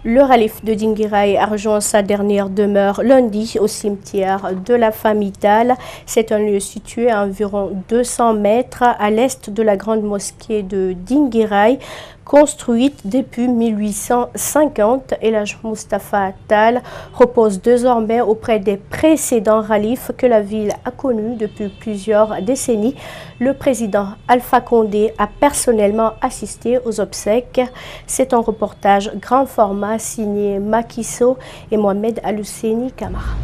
Le Khalif de Dinguiraye a rejoint sa dernière demeure lundi au cimetière de la famille Tall. C'est un lieu situé à environ 200 mètres à l'est de la grande mosquée de Dinguiraye, construite depuis 1850. Elhadj Moustapha Tall repose désormais auprès des précédents khalifes que la ville a connus depuis plusieurs décennies. Le président Alpha Condé a personnellement assisté aux obsèques. C'est un reportage grand format signé Macky Sall et Mohamed Al-Husseini Camara.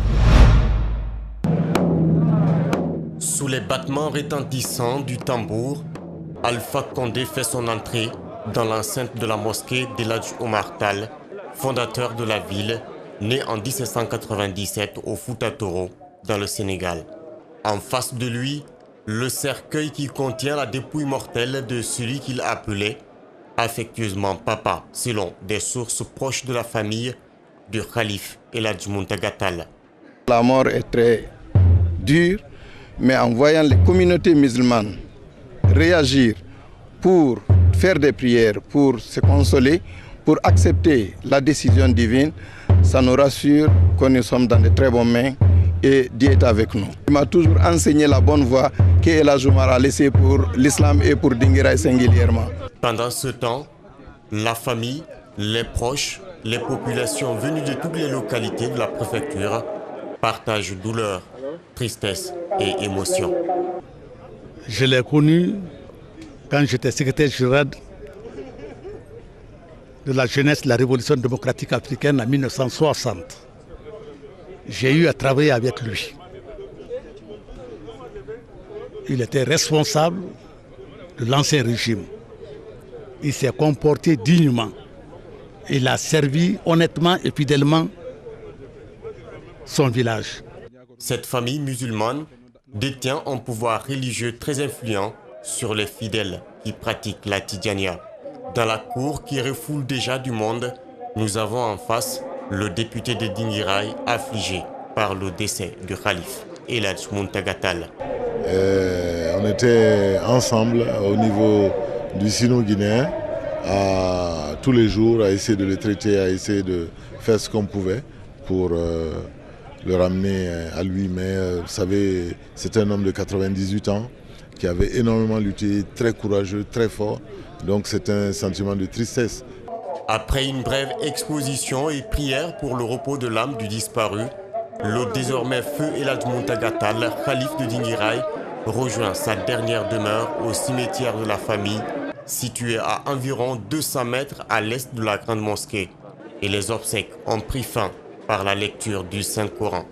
Sous les battements retentissants du tambour, Alpha Condé fait son entrée dans l'enceinte de la mosquée d'Elhadj Omar Tall, fondateur de la ville, né en 1797 au Fouta Toro, dans le Sénégal. En face de lui, le cercueil qui contient la dépouille mortelle de celui qu'il appelait affectueusement papa, selon des sources proches de la famille du Khalif Elhadj Mountaga Tall. La mort est très dure, mais en voyant les communautés musulmanes réagir pour faire des prières, pour se consoler, pour accepter la décision divine, ça nous rassure que nous sommes dans de très bonnes mains et Dieu est avec nous. Il m'a toujours enseigné la bonne voie qu'Elhadj Omar a laissée pour l'islam et pour Dinguiraye singulièrement. Pendant ce temps, la famille, les proches, les populations venues de toutes les localités de la préfecture partagent douleur, tristesse et émotion. Je l'ai connu quand j'étais secrétaire général de la jeunesse de la Révolution démocratique africaine en 1960. J'ai eu à travailler avec lui. Il était responsable de l'ancien régime. Il s'est comporté dignement. Il a servi honnêtement et fidèlement son village. Cette famille musulmane détient un pouvoir religieux très influent sur les fidèles qui pratiquent la Tidjania. Dans la cour qui refoule déjà du monde, nous avons en face le député de Dinguiraye affligé par le décès du Khalif Elhadj Mountaga Tall. On était ensemble au niveau du Sino-Guinéen, tous les jours à essayer de le traiter, à essayer de faire ce qu'on pouvait pour le ramener à lui. Mais vous savez, c'est un homme de 98 ans qui avait énormément lutté, très courageux, très fort. Donc c'est un sentiment de tristesse. Après une brève exposition et prière pour le repos de l'âme du disparu, le désormais feu Elhadj Mountaga Tall, Khalif de Dinguiraye, rejoint sa dernière demeure au cimetière de la famille, situé à environ 200 mètres à l'est de la grande mosquée. Et les obsèques ont pris fin par la lecture du Saint-Coran.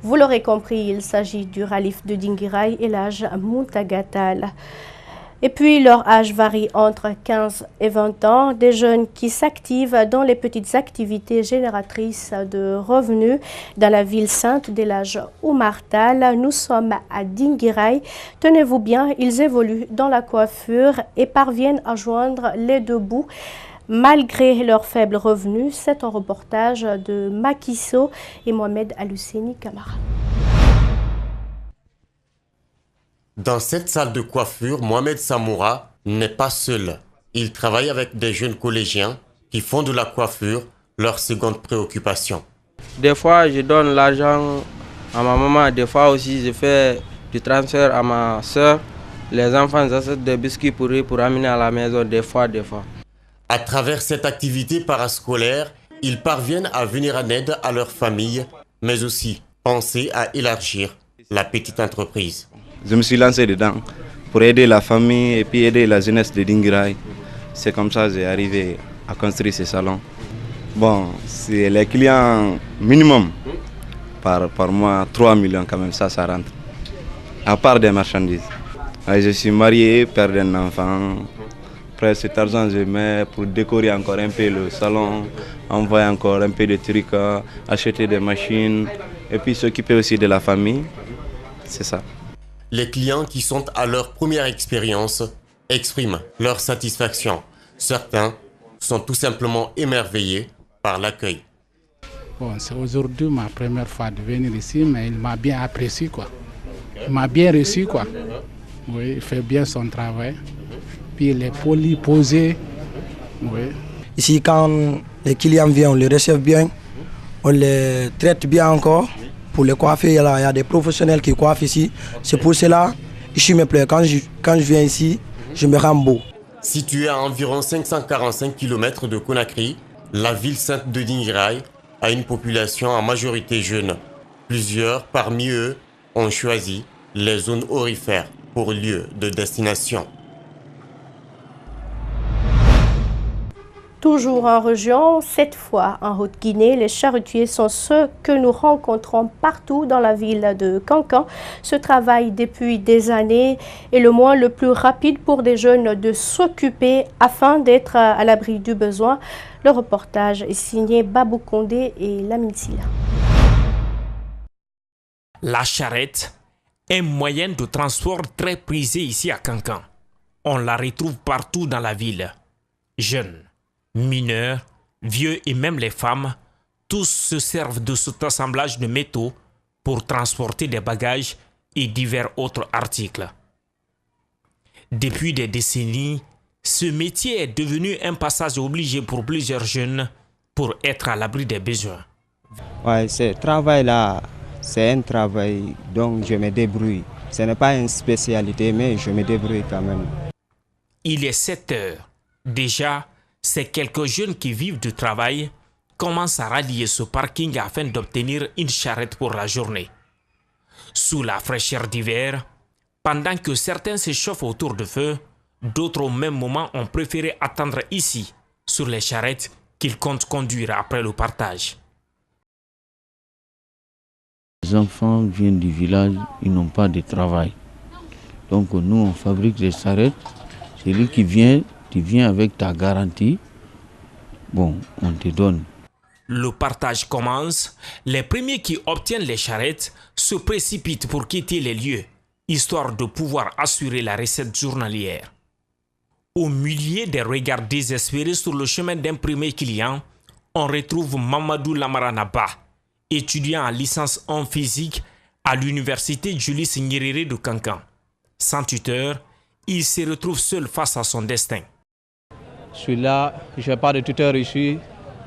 Vous l'aurez compris, il s'agit du Khalif de Dinguiraye, Elhadj Mountaga Tall. Et puis, leur âge varie entre 15 et 20 ans. Des jeunes qui s'activent dans les petites activités génératrices de revenus dans la ville sainte d'Elhadj Omar Tall. Nous sommes à Dinguiraye. Tenez-vous bien, ils évoluent dans la coiffure et parviennent à joindre les deux bouts. Malgré leurs faibles revenus, c'est un reportage de Macky Sall et Mohamed Al-Husseini Camara. Dans cette salle de coiffure, Mohamed Samoura n'est pas seul. Il travaille avec des jeunes collégiens qui font de la coiffure leur seconde préoccupation. Des fois, je donne l'argent à ma maman. Des fois aussi, je fais du transfert à ma soeur. Les enfants achètent des biscuits pour eux pour amener à la maison, des fois. À travers cette activité parascolaire, ils parviennent à venir en aide à leur famille, mais aussi penser à élargir la petite entreprise. Je me suis lancé dedans pour aider la famille et puis aider la jeunesse de Dinguiraye. C'est comme ça que j'ai arrivé à construire ce salon. Bon, c'est les clients minimum par mois, 3 millions quand même, ça rentre. À part des marchandises. Je suis marié, père d'un enfant. Après cet argent, je mets pour décorer encore un peu le salon, envoyer encore un peu de trucs, acheter des machines et puis s'occuper aussi de la famille. C'est ça. Les clients qui sont à leur première expérience expriment leur satisfaction. Certains sont tout simplement émerveillés par l'accueil. Bon, c'est aujourd'hui ma première fois de venir ici, mais il m'a bien apprécié, quoi. Il m'a bien reçu, quoi. Oui, il fait bien son travail. Puis il est poli, posé. Oui. Ici, quand les clients viennent, on les reçoit bien, on les traite bien encore. Pour les coiffer, il y a des professionnels qui coiffent ici. C'est pour cela, ici me plaît. Quand je viens ici, je me rends beau. Située à environ 545 km de Conakry, la ville sainte de Dinguiraye a une population en majorité jeune. Plusieurs parmi eux ont choisi les zones aurifères pour lieu de destination. Toujours en région, cette fois en Haute-Guinée, les charretiers sont ceux que nous rencontrons partout dans la ville de Kankan. Ce travail depuis des années est le moyen le plus rapide pour des jeunes de s'occuper afin d'être à l'abri du besoin. Le reportage est signé Babou Condé et Lamine Silla. La charrette est un moyen de transport très prisé ici à Kankan. On la retrouve partout dans la ville. Jeunes, mineurs, vieux et même les femmes, tous se servent de cet assemblage de métaux pour transporter des bagages et divers autres articles. Depuis des décennies, ce métier est devenu un passage obligé pour plusieurs jeunes pour être à l'abri des besoins. Ouais, ce travail-là, c'est un travail dont je me débrouille. Ce n'est pas une spécialité, mais je me débrouille quand même. Il est 7 heures. Déjà, ces quelques jeunes qui vivent du travail commencent à rallier ce parking afin d'obtenir une charrette pour la journée. Sous la fraîcheur d'hiver, pendant que certains s'échauffent autour du feu, d'autres au même moment ont préféré attendre ici, sur les charrettes qu'ils comptent conduire après le partage. Les enfants viennent du village, ils n'ont pas de travail. Donc nous, on fabrique des charrettes. Celui qui vient, tu viens avec ta garantie. Bon, on te donne. Le partage commence. Les premiers qui obtiennent les charrettes se précipitent pour quitter les lieux, histoire de pouvoir assurer la recette journalière. Au milieu des regards désespérés sur le chemin d'un premier client, on retrouve Mamadou Lamaranaba, étudiant en licence en physique à l'université Julius Nyerere de Kankan. Sans tuteur, il se retrouve seul face à son destin. Je suis là, je n'ai pas de tuteur ici.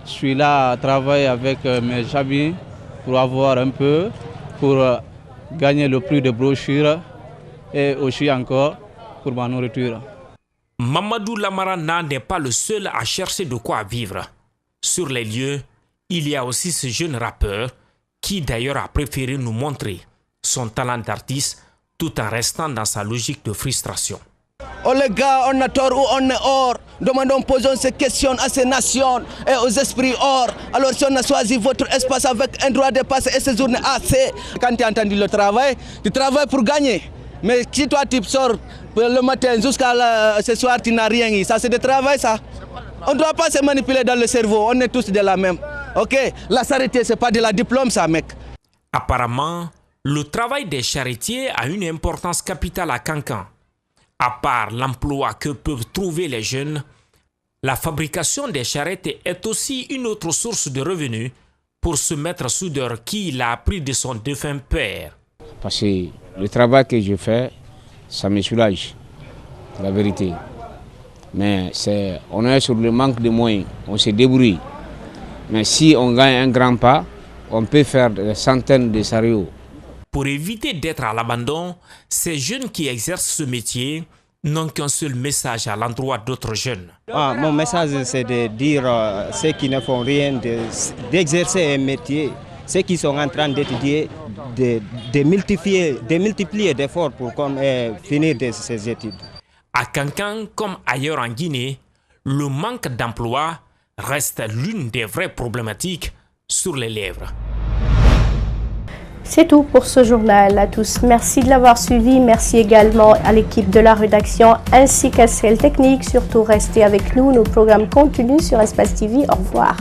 Je suis là à travailler avec mes amis pour avoir un peu, pour gagner le prix de brochure et aussi encore pour ma nourriture. Mamadou Lamarana n'est pas le seul à chercher de quoi vivre. Sur les lieux, il y a aussi ce jeune rappeur qui d'ailleurs a préféré nous montrer son talent d'artiste tout en restant dans sa logique de frustration. Oh les gars, on a tort ou on est hors. Demandons, posons ces questions à ces nations et aux esprits hors. Alors si on a choisi votre espace avec un droit de passer et ces journées assez. Quand tu as entendu le travail, tu travailles pour gagner. Mais si toi tu sors le matin jusqu'à ce soir, tu n'as rien. Ça c'est du travail ça. On ne doit pas se manipuler dans le cerveau, on est tous de la même. Ok, la charité c'est pas de la diplôme ça mec. Apparemment, le travail des charretiers a une importance capitale à Kankan. À part l'emploi que peuvent trouver les jeunes, la fabrication des charrettes est aussi une autre source de revenus pour ce maître soudeur qui l'a appris de son défunt père. Parce que le travail que je fais, ça me soulage, la vérité. Mais on est sur le manque de moyens, on se débrouille. Mais si on gagne un grand pas, on peut faire des centaines de chariots. Pour éviter d'être à l'abandon, ces jeunes qui exercent ce métier n'ont qu'un seul message à l'endroit d'autres jeunes. Mon message, c'est de dire ceux qui ne font rien, d'exercer un métier, ceux qui sont en train d'étudier, de multiplier d'efforts pour finir ces études. À Kankan, comme ailleurs en Guinée, le manque d'emploi reste l'une des vraies problématiques sur les lèvres. C'est tout pour ce journal à tous. Merci de l'avoir suivi. Merci également à l'équipe de la rédaction ainsi qu'à celle technique. Surtout, restez avec nous. Nos programmes continuent sur Espace TV. Au revoir.